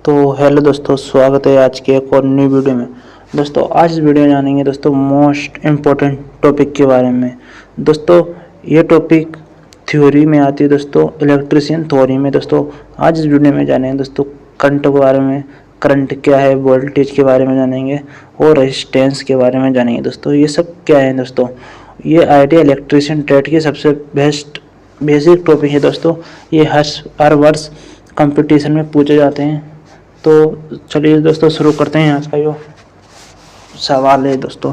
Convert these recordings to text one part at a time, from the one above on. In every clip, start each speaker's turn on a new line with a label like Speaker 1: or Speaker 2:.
Speaker 1: तो हेलो दोस्तों, स्वागत है आज के एक और न्यू वीडियो में। दोस्तों आज इस वीडियो में जानेंगे दोस्तों मोस्ट इम्पोर्टेंट टॉपिक के बारे में। दोस्तों ये टॉपिक थ्योरी में आती है दोस्तों, इलेक्ट्रिशियन थ्योरी में। दोस्तों आज इस वीडियो में जानेंगे दोस्तों करंट के बारे में, करंट क्या है, वोल्टेज के बारे में जानेंगे और रेजिस्टेंस के बारे में जानेंगे। दोस्तों ये सब क्या है दोस्तों, ये आइडिया इलेक्ट्रिशियन ट्रेड की सबसे बेसिक टॉपिक है दोस्तों। ये हर वर्ष कंपटीशन में पूछे जाते हैं। तो चलिए दोस्तों शुरू करते हैं आज का जो सवाल है दोस्तों।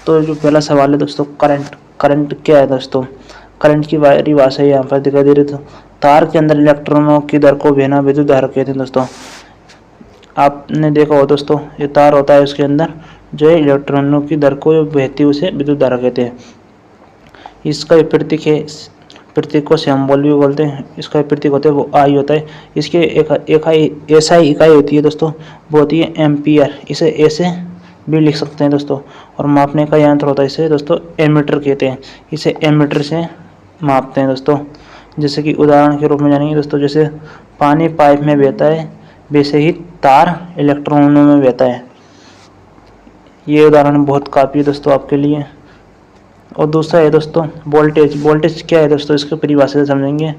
Speaker 1: तो जो पहला सवाल है दोस्तों, करंट क्या है दोस्तों। करंट की परिभाषा यहाँ पर दिखाई दे रही है। तार के अंदर इलेक्ट्रॉनों की दर को बहना विद्युत धारा कहते हैं दोस्तों। आपने देखा हो दोस्तों, ये तार होता है, उसके अंदर जो है इलेक्ट्रॉनों की दर को बहती है उसे विद्युत धारा कहते हैं। इसका प्रतीक है, प्रतीक को सिंबल भी बोलते हैं। इसका प्रतीक होता है वो आई होता है। इसके एक एसआई इकाई होती है दोस्तों, वो होती है एम्पियर। इसे ऐसे भी लिख सकते हैं दोस्तों। और मापने का यंत्र होता है, इसे दोस्तों एमीटर कहते हैं। इसे एमीटर से मापते हैं दोस्तों। जैसे कि उदाहरण के रूप में जानेंगे दोस्तों, जैसे पानी पाइप में बहता है वैसे ही तार इलेक्ट्रॉनों में बहता है। ये उदाहरण बहुत काफ़ी है दोस्तों आपके लिए। और दूसरा है दोस्तों वोल्टेज क्या है दोस्तों, इसकी परिभाषा समझेंगे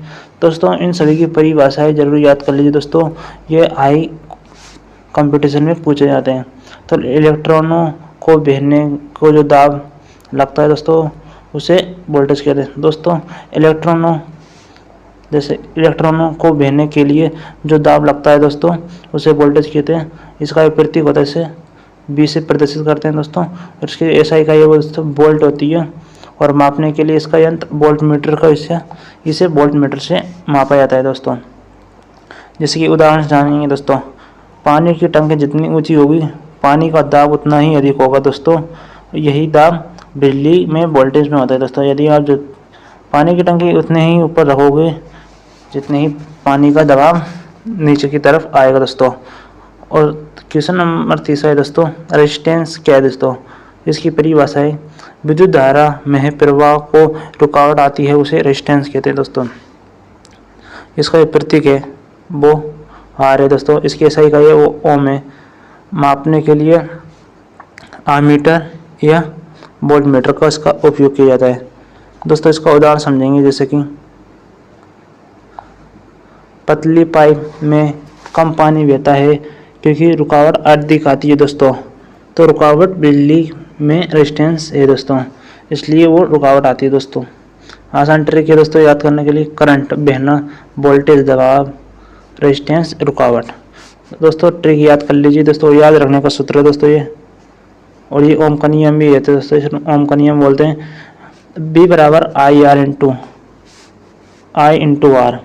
Speaker 1: दोस्तों। इन सभी की परिभाषाएं जरूर याद कर लीजिए दोस्तों, ये हाई कंपटीशन में पूछे जाते हैं। तो इलेक्ट्रॉनों को भेजने को जो दाब लगता है दोस्तों उसे वोल्टेज कहते हैं दोस्तों। इलेक्ट्रॉनों को भेजने के लिए जो दाब लगता है दोस्तों उसे वोल्टेज कहते हैं। इसका एक प्रतीक होता है, इसे बी से प्रदर्शित करते हैं दोस्तों। और इसकी ऐसा इकाई वो दोस्तों वोल्ट होती है। और मापने के लिए इसका यंत्र वोल्ट मीटर का इसे वोल्ट मीटर से मापा जाता है दोस्तों। जैसे कि उदाहरण जानेंगे दोस्तों, पानी की टंकी जितनी ऊंची होगी पानी का दाब उतना ही अधिक होगा दोस्तों। यही दाब बिजली में वोल्टेज में होता है दोस्तों। यदि आप जो पानी की टंकी उतने ही ऊपर रखोगे जितने ही पानी का दबाव नीचे की तरफ आएगा दोस्तों। और क्वेश्चन नंबर 3 है दोस्तों, रेजिस्टेंस क्या है दोस्तों। इसकी परिभाषा है विद्युत धारा में प्रवाह को रुकावट आती है उसे रेजिस्टेंस कहते हैं दोस्तों। इसका एक प्रतीक है वो आर है दोस्तों। इसकी ऐसा इकाई है वो ओम है। मापने के लिए आमीटर या वोल्टमीटर का इसका उपयोग किया जाता है दोस्तों। इसका उदाहरण समझेंगे, जैसे कि पतली पाइप में कम पानी बहता है क्योंकि रुकावट अधिक आती है दोस्तों। तो रुकावट बिजली में रेजिस्टेंस है दोस्तों, इसलिए वो रुकावट आती है दोस्तों। आसान ट्रिक है दोस्तों याद करने के लिए, करंट बहना, वोल्टेज दबाव, रेजिस्टेंस, रुकावट। दोस्तों ट्रिक याद कर लीजिए दोस्तों, याद रखने का सूत्र है दोस्तों ये। और ये ओम का नियम भी रहता है दोस्तों। इसे ओम का नियम बोलते हैं, बी बराबर आई इंटू आर।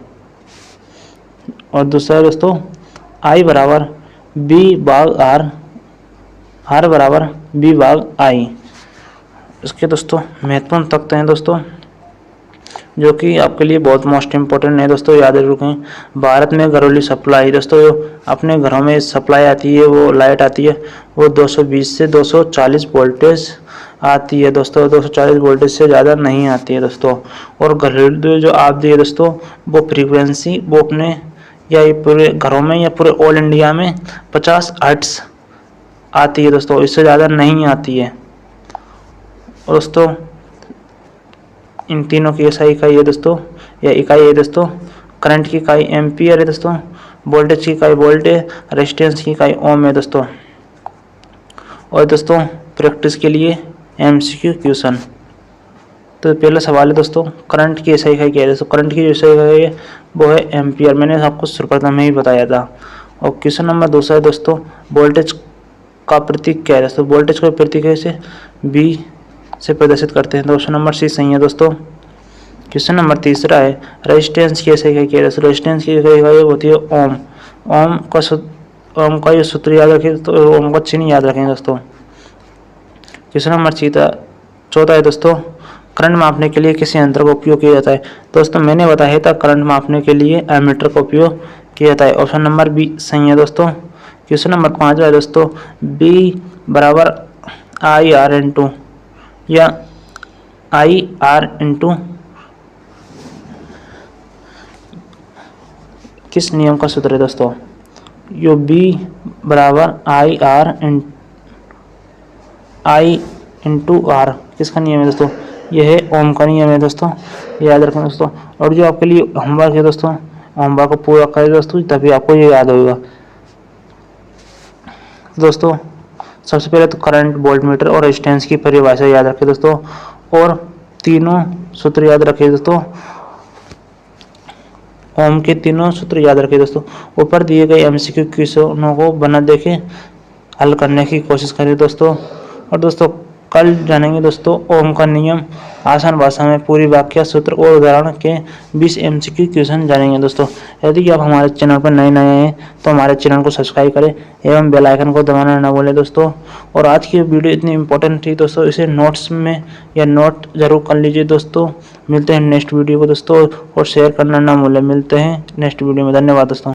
Speaker 1: और दूसरा दोस्तों आई बराबर बी भाग आर बराबर बी भाग आई। इसके दोस्तों महत्वपूर्ण तथ्य हैं दोस्तों जो कि आपके लिए बहुत मोस्ट इम्पोर्टेंट है दोस्तों, याद रखें। भारत में घरेलू सप्लाई दोस्तों, अपने घरों में सप्लाई आती है, वो लाइट आती है, वो 220 से 240 वोल्टेज आती है दोस्तों। 240 वोल्टेज से ज़्यादा नहीं आती है दोस्तों। और घरेलू जो आती है दोस्तों वो फ्रीक्वेंसी वो अपने या ये पूरे घरों में या पूरे ऑल इंडिया में 50 हर्ट्ज आती है दोस्तों, इससे ज़्यादा नहीं आती है। और दोस्तों इन तीनों की ऐसा इकाई है दोस्तों, या इकाई है दोस्तों, करंट की इकाई एम्पियर है दोस्तों, वोल्टेज की इकाई वोल्ट है, रेजिस्टेंस की इकाई ओम है दोस्तों। और दोस्तों प्रैक्टिस के लिए एमसीक्यू क्वेश्चन। तो पहला सवाल है दोस्तों, करंट की ऐसा इकाई क्या है दोस्तों। करंट की जो ऐसा इकाई है वो है एम्पियर, मैंने आपको शुरुआत में ही बताया था। और क्वेश्चन नंबर 2 है दोस्तों, वोल्टेज का प्रतीक क्या है दोस्तों। वोल्टेज का प्रतीक है इसे बी से प्रदर्शित करते हैं। क्वेश्चन नंबर सी सही है दोस्तों। क्वेश्चन नंबर 3 है, रेजिस्टेंस की ऐसा इकाई क्या है दोस्तों। रेजिस्टेंस की इकाई होती है ओम। ओम का ये सूत्र याद रखें तो ओम का चिन्ह याद रखें दोस्तों। क्वेश्चन नंबर 4 है दोस्तों, करंट मापने के लिए किस यंत्र का उपयोग किया जाता है दोस्तों। मैंने बताया था करंट मापने के लिए एमीटर का उपयोग किया जाता है। ऑप्शन नंबर बी सही है दोस्तों। क्वेश्चन नंबर 5 है दोस्तों, बी बराबर आई आर इंटू या आई आर इंटू किस नियम का सूत्र है दोस्तों। यो B बराबर आई इंटू आर किसका नियम है दोस्तों, यह है ओम का नियम है दोस्तों, याद रखें दोस्तों। और जो आपके लिए होमवर्क है दोस्तों, होमवर्क को पूरा करें दोस्तों, तभी आपको ये याद होगा दोस्तों। सबसे पहले तो करंट, वोल्टमीटर और रेजिस्टेंस की परिभाषा याद रखें दोस्तों, और तीनों सूत्र याद रखें दोस्तों, ओम के तीनों सूत्र याद रखें दोस्तों। ऊपर दिए गए एमसीक्यू क्वेश्चनों को बना देखें, हल करने की कोशिश करें दोस्तों। और दोस्तों कल जानेंगे दोस्तों ओम का नियम, आसान भाषा में पूरी व्याख्या, सूत्र और उदाहरण के 20 एमसीक्यू क्वेश्चन जानेंगे दोस्तों। यदि आप हमारे चैनल पर नए हैं तो हमारे चैनल को सब्सक्राइब करें एवं बेल आइकन को दबाना न भूलें दोस्तों। और आज की वीडियो इतनी इंपॉर्टेंट थी दोस्तों, इसे नोट्स में या नोट जरूर कर लीजिए दोस्तों। मिलते हैं नेक्स्ट वीडियो को दोस्तों, और शेयर करना ना भूलें। मिलते हैं नेक्स्ट वीडियो में, धन्यवाद दोस्तों।